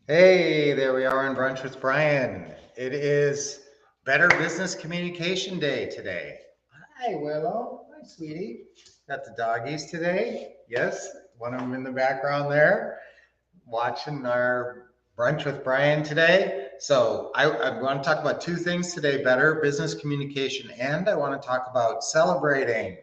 Hey, there we are on Brunch with Brian. It is Better Business Communication Day today. Hi, Willow. Hi, sweetie. Got the doggies today. Yes, one of them in the background there, watching our Brunch with Brian today. So I want to talk about two things today: better business communication, and I want to talk about celebrating.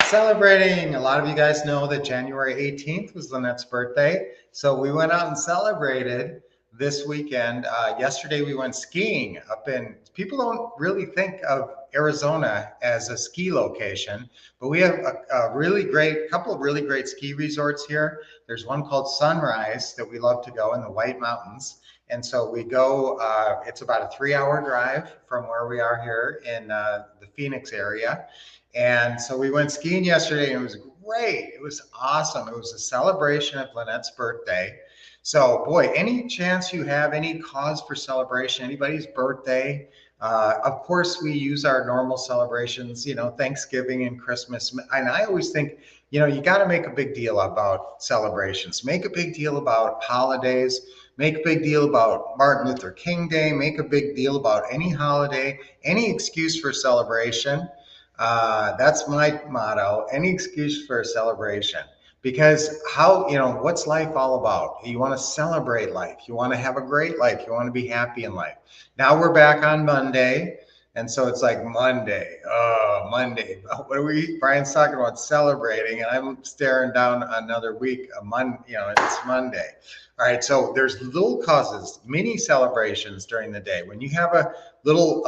Celebrating. A lot of you guys know that January 18th was Lynette's birthday. So we went out and celebrated this weekend. Yesterday we went skiing up in, people don't really think of Arizona as a ski location, but we have a really great, couple of really great ski resorts here. There's one called Sunrise that we love to go in the White Mountains. And so we go, it's about a 3 hour drive from where we are here in the Phoenix area. And so we went skiing yesterday and it was great. It was awesome. It was a celebration of Lynette's birthday. So, boy, any chance you have, any cause for celebration, anybody's birthday, of course, we use our normal celebrations, Thanksgiving and Christmas. And I always think, you got to make a big deal about celebrations, make a big deal about holidays, make a big deal about Martin Luther King Day, make a big deal about any holiday, any excuse for celebration. That's my motto. Any excuse for a celebration. Because what's life all about? You want to celebrate life. You want to have a great life. You want to be happy in life. Now we're back on Monday. And so it's like Monday. Oh, Monday. What are we? Brian's talking about celebrating, and I'm staring down another week. It's Monday. All right. So there's little causes, mini celebrations during the day. When you have a little,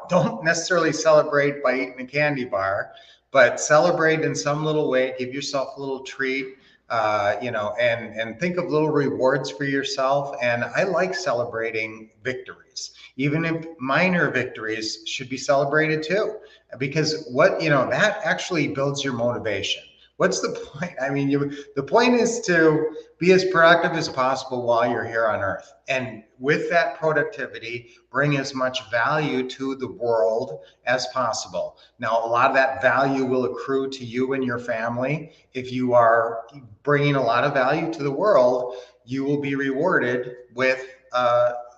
don't necessarily celebrate by eating a candy bar, but celebrate in some little way. Give yourself a little treat, and think of little rewards for yourself. And I like celebrating victories, even if minor victories should be celebrated too, because that actually builds your motivation. What's the point? I mean, the point is to be as productive as possible while you're here on earth. And with that productivity, bring as much value to the world as possible. Now, a lot of that value will accrue to you and your family. If you are bringing a lot of value to the world, you will be rewarded with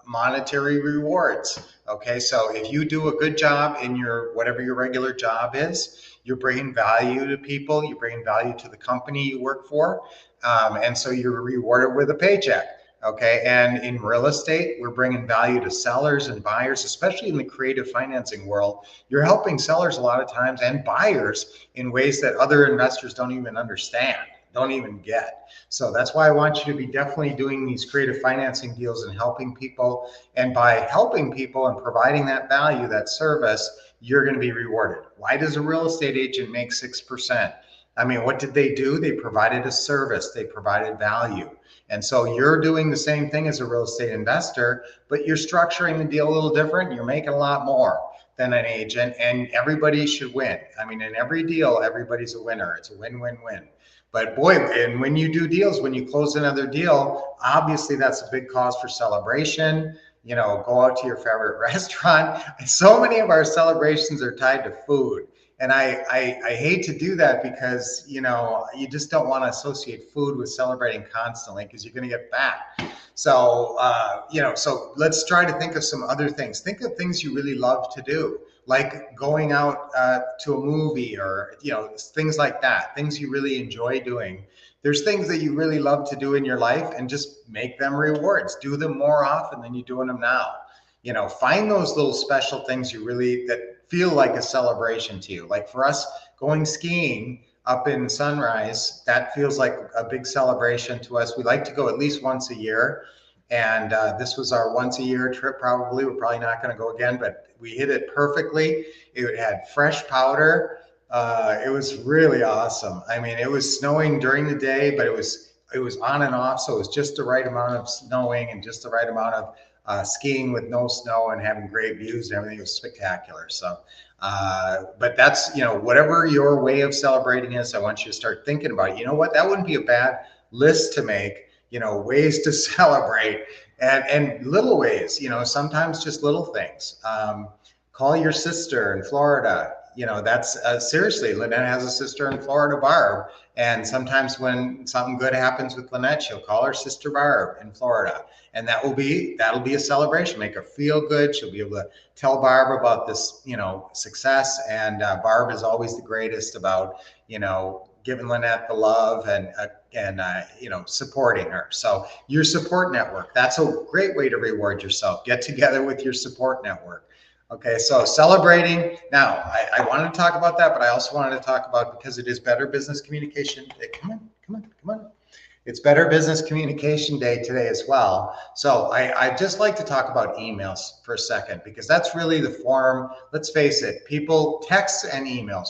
monetary rewards. Okay, so if you do a good job in your whatever your regular job is, you're bringing value to people, you're bringing value to the company you work for, and so you're rewarded with a paycheck. Okay, and in real estate, we're bringing value to sellers and buyers, especially in the creative financing world. You're helping sellers a lot of times and buyers in ways that other investors don't even understand, don't even get. So that's why I want you to be definitely doing these creative financing deals and helping people. And by helping people and providing that value, that service, you're going to be rewarded. Why does a real estate agent make 6%? I mean, what did they do? They provided a service, they provided value. And so you're doing the same thing as a real estate investor, but you're structuring the deal a little different. You're making a lot more than an agent, and everybody should win. I mean, in every deal, everybody's a winner. It's a win-win-win. But boy, and when you do deals, when you close another deal, obviously that's a big cause for celebration. Go out to your favorite restaurant. So many of our celebrations are tied to food. And I hate to do that because, you just don't want to associate food with celebrating constantly because you're going to get fat. So, so let's try to think of some other things. Think of things you really love to do, like going out to a movie or, things like that, things you really enjoy doing. There's things that you really love to do in your life and just make them rewards. Do them more often than you're doing them now. Find those little special things that feel like a celebration to you. Like for us, going skiing up in Sunrise, that feels like a big celebration to us. We like to go at least once a year. And this was our once a year trip, probably. We're probably not going to go again, but we hit it perfectly. It had fresh powder. It was really awesome. I mean, it was snowing during the day, but it was on and off. So it was just the right amount of snowing and just the right amount of skiing with no snow and having great views and everything. Was spectacular. So, but that's, whatever your way of celebrating is, I want you to start thinking about it. You know what? That wouldn't be a bad list to make, ways to celebrate and little ways, sometimes just little things. Call your sister in Florida, that's seriously, Lynette has a sister in Florida, Barb. And sometimes when something good happens with Lynette, she'll call her sister Barb in Florida. And that'll be a celebration, make her feel good. She'll be able to tell Barb about this, success. And Barb is always the greatest about, giving Lynette the love and supporting her. So your support network, that's a great way to reward yourself. Get together with your support network. Okay, so celebrating. Now, I wanted to talk about that, but I also wanted to talk about, because it is Better Business Communication Day. Come on. It's Better Business Communication Day today as well. So I'd just like to talk about emails for a second, because that's really the form. Let's face it, people, texts and emails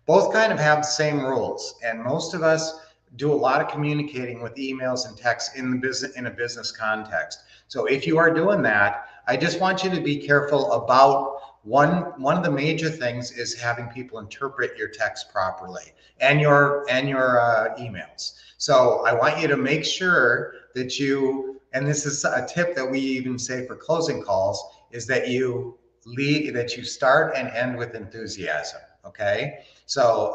both kind of have the same rules. And most of us do a lot of communicating with emails and texts in a business context. So if you are doing that, I just want you to be careful about one of the major things is having people interpret your text properly and your emails. So I want you to make sure that you, and this is a tip that we even say for closing calls, is that you start and end with enthusiasm. Okay, so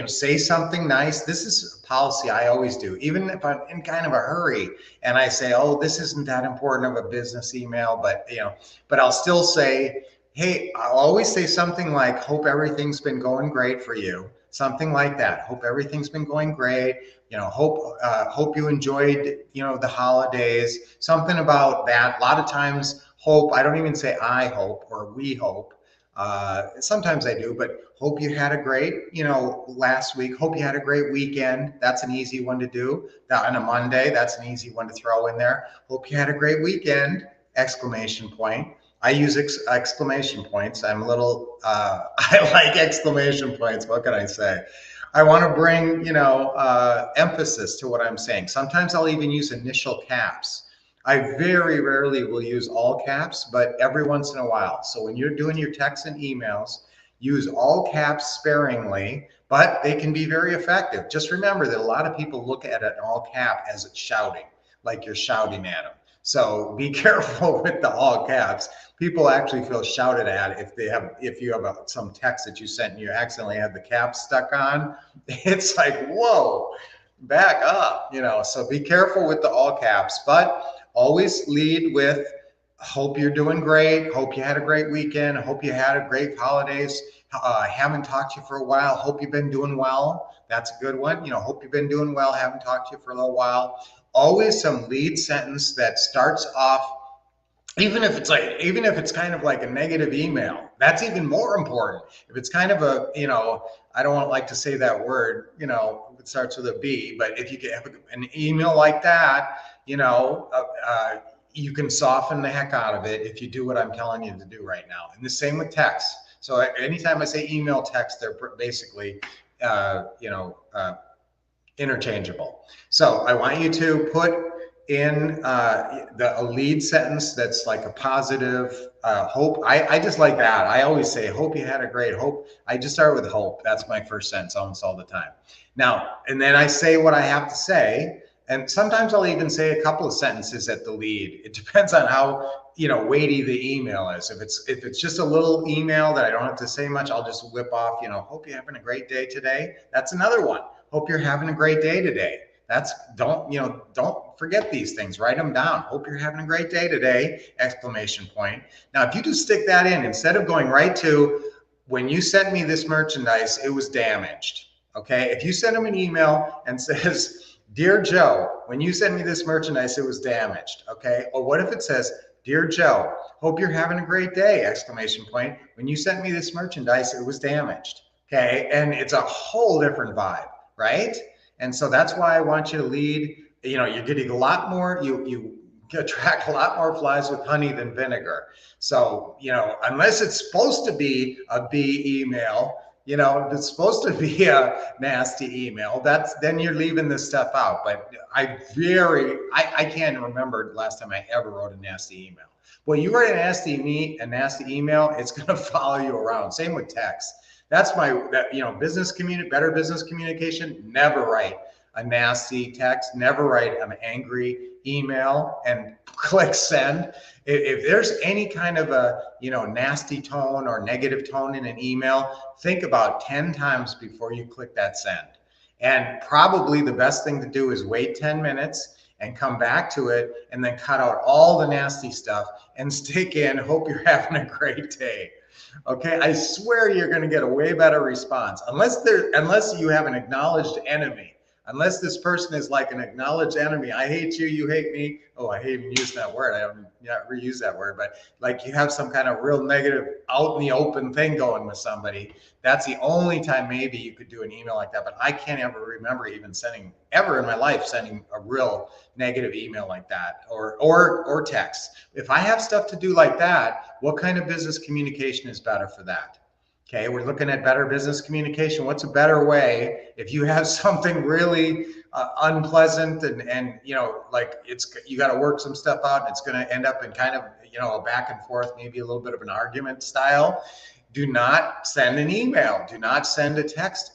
say something nice. This is a policy I always do, even if I'm in kind of a hurry and I say, oh, this isn't that important of a business email, but I'll still say, hey, I'll always say something like, hope everything's been going great for you. Something like that. Hope everything's been going great. Hope you enjoyed, the holidays. Something about that. A lot of times, hope, I don't even say I hope or we hope. Sometimes I do, but hope you had a great, last week. Hope you had a great weekend. That's an easy one to do. On a Monday, that's an easy one to throw in there. Hope you had a great weekend! Exclamation point. I use exclamation points. I'm a little, I like exclamation points. What can I say? I want to bring, emphasis to what I'm saying. Sometimes I'll even use initial caps. I very rarely will use all caps, but every once in a while. So when you're doing your texts and emails, use all caps sparingly, but they can be very effective. Just remember that a lot of people look at an all cap as it's shouting, like you're shouting at them. So be careful with the all caps. People actually feel shouted at if you have some text that you sent and you accidentally had the caps stuck on. It's like, whoa, back up, so be careful with the all caps, but always lead with, hope you're doing great. Hope you had a great weekend. Hope you had a great holidays. Haven't talked to you for a while. Hope you've been doing well. That's a good one. Hope you've been doing well. Haven't talked to you for a little while. Always some lead sentence that starts off, even if it's kind of like a negative email, that's even more important. If it's kind of a, I don't like to say that word, it starts with a B, but if you get an email like that, you can soften the heck out of it if you do what I'm telling you to do right now. And the same with text. So anytime I say email, text, they're basically, interchangeable. So I want you to put in a lead sentence that's like a positive hope. I just like that. I always say, hope you had a great hope. I just start with hope. That's my first sentence almost all the time. Now, and then I say what I have to say. And sometimes I'll even say a couple of sentences at the lead. It depends on how weighty the email is. If it's just a little email that I don't have to say much, I'll just whip off, hope you're having a great day today. That's another one. Hope you're having a great day today. Don't forget these things. Write them down. Hope you're having a great day today! Exclamation point. Now, if you just stick that in instead of going right to, when you sent me this merchandise, it was damaged. Okay. If you send them an email and says, Dear Joe, when you sent me this merchandise, it was damaged. Okay. Or what if it says, Dear Joe, hope you're having a great day! Exclamation point. When you sent me this merchandise, it was damaged. Okay. And it's a whole different vibe, right? And so that's why I want you to lead. You're getting a lot more, you attract a lot more flies with honey than vinegar. So, unless it's supposed to be a B email, if it's supposed to be a nasty email, then you're leaving this stuff out. But I can't remember the last time I ever wrote a nasty email. Well, you write a nasty email, it's going to follow you around. Same with text. That's better business communication. Never write a nasty text. Never write an angry email and click send. If there's any kind of a nasty tone or negative tone in an email, think about 10 times before you click that send. And probably the best thing to do is wait 10 minutes and come back to it and then cut out all the nasty stuff and stick in, hope you're having a great day. Okay, I swear you're going to get a way better response unless you have an acknowledged enemy. Unless this person is like an acknowledged enemy, I hate you, you hate me. Oh, I hate even using that word. I haven't reused that word, but like you have some kind of real negative out in the open thing going with somebody. That's the only time maybe you could do an email like that. But I can't ever remember even ever in my life sending a real negative email like that or text. If I have stuff to do like that, what kind of business communication is better for that? Okay, we're looking at better business communication. What's a better way if you have something really unpleasant and like you got to work some stuff out and it's going to end up in kind of a back and forth, maybe a little bit of an argument style. Do not send an email. Do not send a text,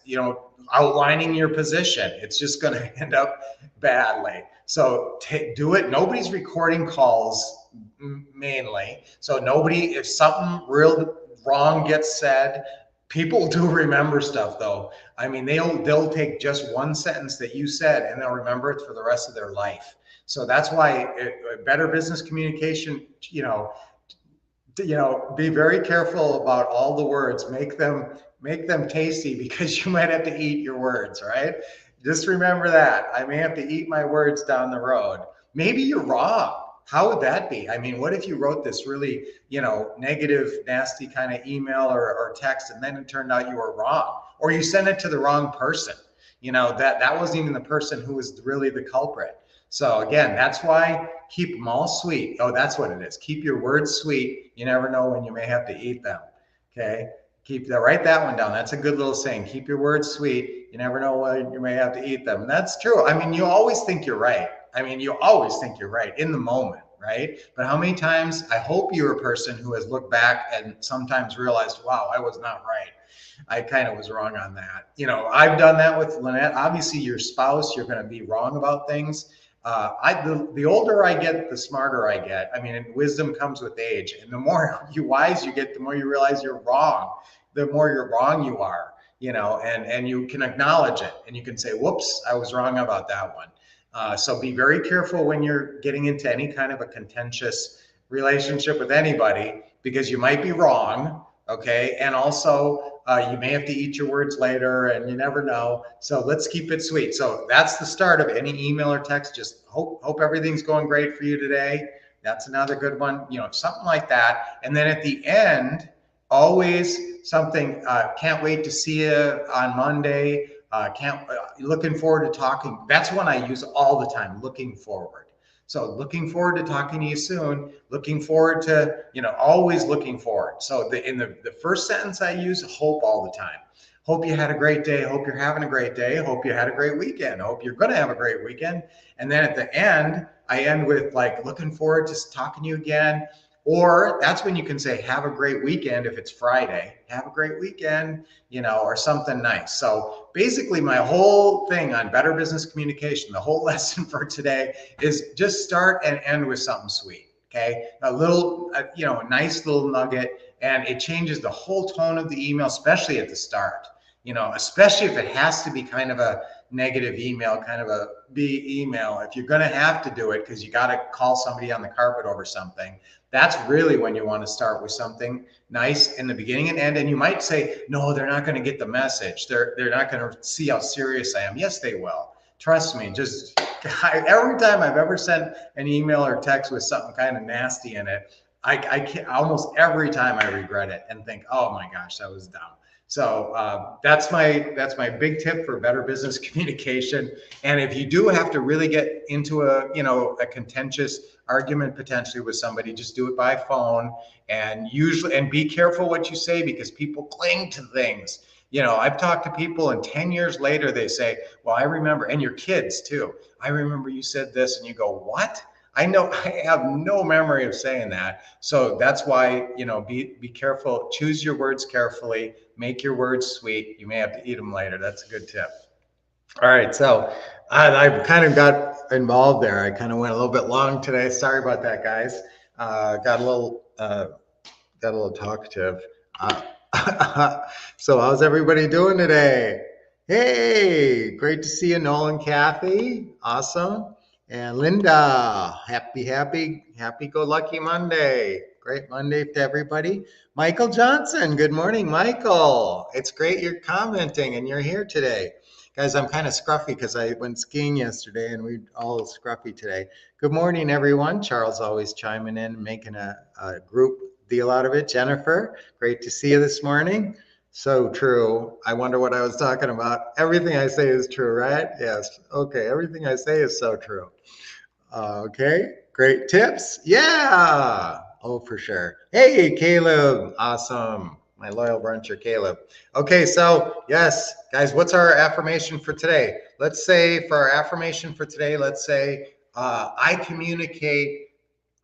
outlining your position. It's just going to end up badly. So do it. Nobody's recording calls mainly. So if something real wrong gets said, people do remember stuff though. I mean, they'll take just one sentence that you said and they'll remember it for the rest of their life. So that's why better business communication, be very careful about all the words. Make them tasty because you might have to eat your words, right? Just remember that. I may have to eat my words down the road. Maybe you're wrong. How would that be? I mean, what if you wrote this really, negative, nasty kind of email or text, and then it turned out you were wrong, or you sent it to the wrong person? That wasn't even the person who was really the culprit. So again, that's why keep them all sweet. Oh, that's what it is. Keep your words sweet. You never know when you may have to eat them. Okay. Write that one down. That's a good little saying. Keep your words sweet. You never know when you may have to eat them. And that's true. I mean, you always think you're right. You always think you're right in the moment, right? But how many times, I hope you're a person who has looked back and sometimes realized, wow, I was not right. I kind of was wrong on that. I've done that with Lynette. Obviously, your spouse, you're going to be wrong about things. The older I get, the smarter I get. And wisdom comes with age. And the more wise you get, the more you realize you're wrong. The more you're wrong you are, and you can acknowledge it. And you can say, whoops, I was wrong about that one. So be very careful when you're getting into any kind of a contentious relationship with anybody, because you might be wrong, okay? And also, you may have to eat your words later, and you never know. So let's keep it sweet. So that's the start of any email or text. Just hope everything's going great for you today. That's another good one, something like that. And then at the end, always something, can't wait to see you on Monday. Looking forward to talking. That's one I use all the time, looking forward. So looking forward to talking to you soon. Looking forward to, always looking forward. So in the first sentence I use hope all the time. Hope you had a great day. Hope you're having a great day. Hope you had a great weekend. Hope you're going to have a great weekend. And then at the end, I end with like, looking forward to talking to you again. Or that's when you can say, have a great weekend. If it's Friday, have a great weekend, or something nice. So basically my whole thing on better business communication, the whole lesson for today is just start and end with something sweet. Okay. A little, a nice little nugget, and it changes the whole tone of the email, especially at the start, especially if it has to be kind of a negative email, kind of a B email. If you're going to have to do it because you got to call somebody on the carpet over something, that's really when you want to start with something nice in the beginning and end. And you might say, no, they're not going to get the message. They're not going to see how serious I am. Yes, they will. Trust me. Every time I've ever sent an email or text with something kind of nasty in it, I can't, almost every time I regret it and think, oh my gosh, that was dumb. So that's my big tip for better business communication. And if you do have to really get into a contentious argument potentially with somebody, just do it by phone, and be careful what you say, because people cling to things. I've talked to people and 10 years later they say, well, I remember, and your kids too, I remember you said this, and you go, what? I have no memory of saying that. So that's why, be careful, choose your words carefully, make your words sweet. You may have to eat them later. That's a good tip. All right, so I kind of got involved there. I kind of went a little bit long today. Sorry about that, guys. Got a little talkative. So how's everybody doing today? Hey, great to see you, Nolan, Kathy. Awesome. And Linda, happy go lucky Monday. Great Monday to everybody. Michael Johnson, good morning, Michael. It's great you're commenting and you're here today. Guys, I'm kind of scruffy because I went skiing yesterday and we all scruffy today. Good morning, everyone. Charles always chiming in, making a group deal out of it. Jennifer, great to see you this morning. So true. I wonder what I was talking about. Everything I say is true, right? Yes. Okay. Everything I say is so true. Okay. Great tips. Yeah. Oh, for sure. Hey, Caleb. Awesome. My loyal bruncher, Caleb. Okay. So, yes, guys, what's our affirmation for today? Let's say for our affirmation for today, let's say, I communicate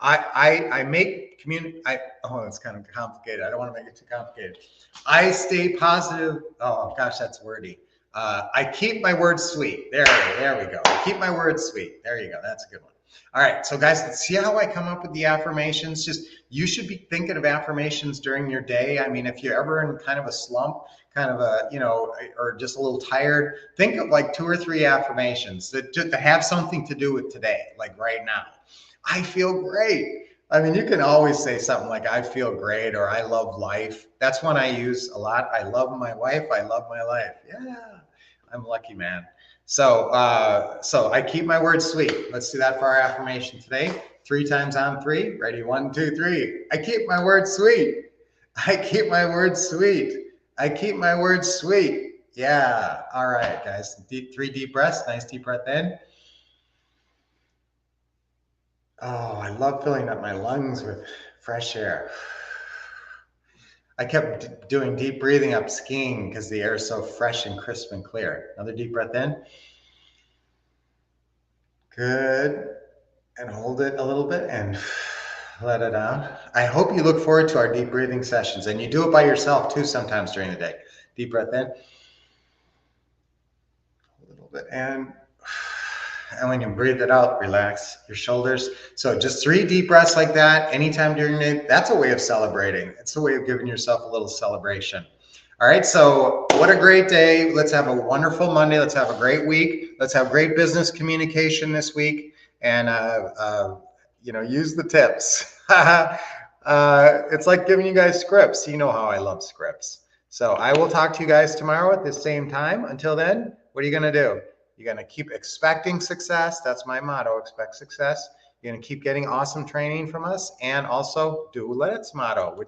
I make community. Oh, it's kind of complicated. I don't want to make it too complicated. I stay positive. Oh gosh, that's wordy. I keep my words sweet. There we go. I keep my words sweet. There you go. That's a good one. All right, so guys, let's see how I come up with the affirmations. Just you should be thinking of affirmations during your day. I mean, if you're ever in kind of a slump, kind of a or just a little tired, think of like 2 or 3 affirmations that to have something to do with today, like right now. I feel great. I mean, you can always say something like, I feel great, or I love life. That's one I use a lot. I love my wife. I love my life. Yeah, I'm a lucky man. So I keep my words sweet. Let's do that for our affirmation today. 3 times on 3. Ready? 1, 2, 3. I keep my words sweet. I keep my words sweet. I keep my words sweet. Yeah. All right, guys. 3 deep breaths. Nice deep breath in. Oh, I love filling up my lungs with fresh air. I kept doing deep breathing up skiing because the air is so fresh and crisp and clear. Another deep breath in. Good. And hold it a little bit and let it out. I hope you look forward to our deep breathing sessions, and you do it by yourself too sometimes during the day. Deep breath in. A little bit in. And when you breathe it out, relax your shoulders. So just 3 deep breaths like that anytime during the day. That's a way of celebrating. It's a way of giving yourself a little celebration. All right. So what a great day. Let's have a wonderful Monday. Let's have a great week. Let's have great business communication this week. And, use the tips. It's like giving you guys scripts. You know how I love scripts. So I will talk to you guys tomorrow at the same time. Until then, what are you going to do? You're going to keep expecting success. That's my motto, expect success. You're going to keep getting awesome training from us, and also do Let's motto, which